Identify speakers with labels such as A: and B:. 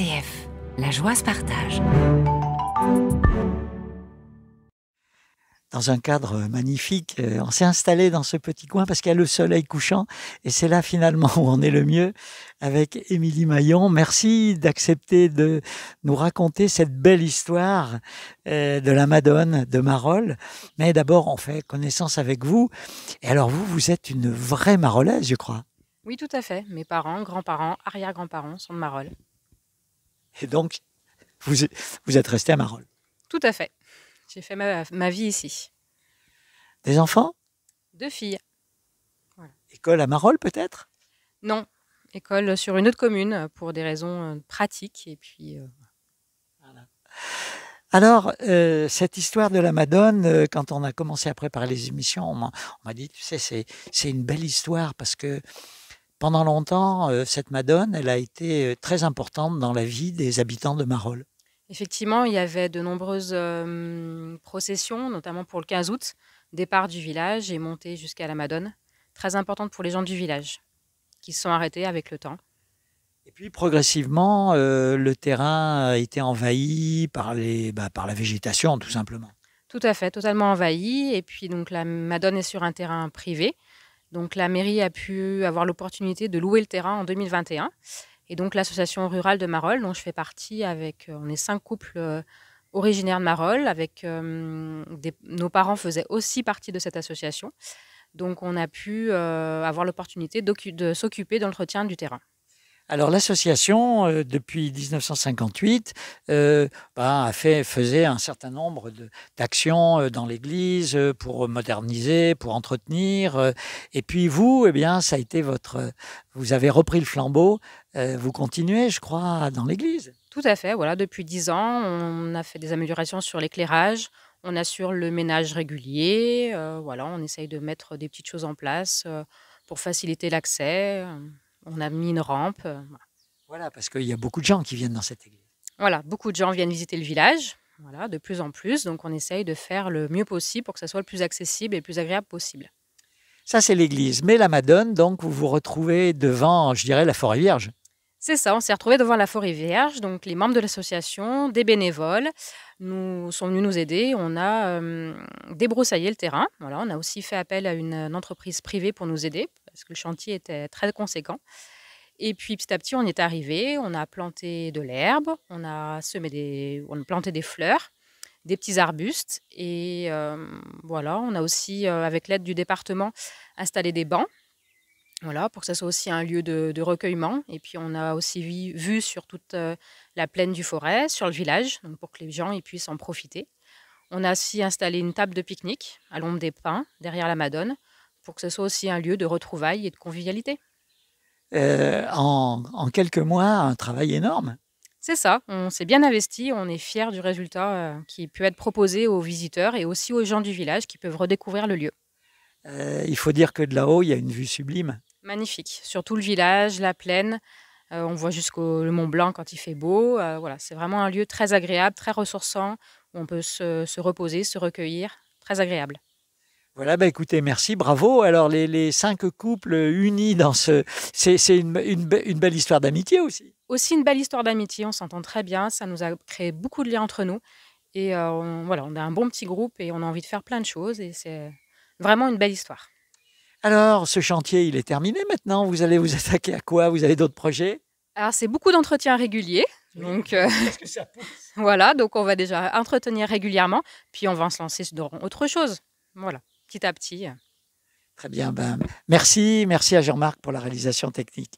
A: RCF, la joie se partage.
B: Dans un cadre magnifique, on s'est installé dans ce petit coin parce qu'il y a le soleil couchant et c'est là finalement où on est le mieux avec Émilie Maillon. Merci d'accepter de nous raconter cette belle histoire de la Madone de Marolles. Mais d'abord, on fait connaissance avec vous. Et alors vous êtes une vraie Marolaise, je crois.
C: Oui, tout à fait. Mes parents, grands-parents, arrière-grands-parents sont de Marolles.
B: Et donc, vous êtes resté à Marolles.
C: Tout à fait. J'ai fait ma vie ici.
B: Des enfants?
C: 2 filles.
B: Voilà. École à Marolles peut-être?
C: Non, école sur une autre commune pour des raisons pratiques. Et puis,
B: voilà. Alors, cette histoire de la Madone, quand on a commencé à préparer les émissions, on m'a dit, tu sais, c'est une belle histoire parce que pendant longtemps, cette Madone, elle a été très importante dans la vie des habitants de Marolles.
C: Effectivement, il y avait de nombreuses processions, notamment pour le 15 août, départ du village et montée jusqu'à la Madone, très importante pour les gens du village, qui se sont arrêtés avec le temps.
B: Et puis progressivement, le terrain a été envahi par la végétation, tout simplement.
C: Tout à fait, totalement envahi. Et puis donc la Madone est sur un terrain privé. Donc la mairie a pu avoir l'opportunité de louer le terrain en 2021. Et donc l'association rurale de Marolles, dont je fais partie, on est 5 couples originaires de Marolles, nos parents faisaient aussi partie de cette association. Donc on a pu avoir l'opportunité de s'occuper de l'entretien du terrain.
B: Alors l'association, depuis 1958, faisait un certain nombre d'actions dans l'Église pour moderniser, pour entretenir. Et puis vous, eh bien, ça a été vous avez repris le flambeau. Vous continuez, je crois, dans l'Église.
C: Tout à fait. Voilà, depuis 10 ans, on a fait des améliorations sur l'éclairage. On assure le ménage régulier. Voilà, on essaye de mettre des petites choses en place pour faciliter l'accès. On a mis une rampe.
B: Voilà, parce qu'il y a beaucoup de gens qui viennent dans cette église.
C: Voilà, beaucoup de gens viennent visiter le village, voilà, de plus en plus. Donc on essaye de faire le mieux possible pour que ça soit le plus accessible et le plus agréable possible.
B: Ça, c'est l'église. Mais la Madone, donc, vous vous retrouvez devant, je dirais, la forêt vierge.
C: C'est ça, on s'est retrouvés devant la forêt vierge. Donc les membres de l'association, des bénévoles, sont venus nous aider. On a débroussaillé le terrain. Voilà, on a aussi fait appel à une entreprise privée pour nous aider parce que le chantier était très conséquent. Et puis petit à petit, on est arrivé, on a planté de l'herbe, on a planté des fleurs, des petits arbustes. Et voilà, on a aussi, avec l'aide du département, installé des bancs. Voilà, pour que ça soit aussi un lieu de recueillement. Et puis on a aussi vu sur toute la plaine du Forêt, sur le village, donc pour que les gens puissent en profiter. On a aussi installé une table de pique-nique à l'ombre des pins, derrière la Madone, pour que ce soit aussi un lieu de retrouvailles et de convivialité.
B: En quelques mois, un travail énorme.
C: C'est ça, on s'est bien investi, on est fiers du résultat qui peut être proposé aux visiteurs et aussi aux gens du village qui peuvent redécouvrir le lieu.
B: Il faut dire que de là-haut, il y a une vue sublime.
C: Magnifique, sur tout le village, la plaine, on voit jusqu'au Mont Blanc quand il fait beau. Voilà, c'est vraiment un lieu très agréable, très ressourçant, où on peut se reposer, se recueillir, très agréable.
B: Voilà, écoutez, merci, bravo. Alors, les 5 couples unis dans c'est une belle histoire d'amitié aussi.
C: Aussi une belle histoire d'amitié, on s'entend très bien, ça nous a créé beaucoup de liens entre nous. Et voilà, on a un bon petit groupe et on a envie de faire plein de choses et c'est vraiment une belle histoire.
B: Alors, ce chantier, il est terminé maintenant. Vous allez vous attaquer à quoi? Vous avez d'autres projets?
C: Alors, c'est beaucoup d'entretiens réguliers. Donc,
B: parce que ça pousse.
C: Voilà, donc on va déjà entretenir régulièrement, puis on va se lancer dans autre chose. Voilà, petit à petit.
B: Très bien, merci à Jean-Marc pour la réalisation technique.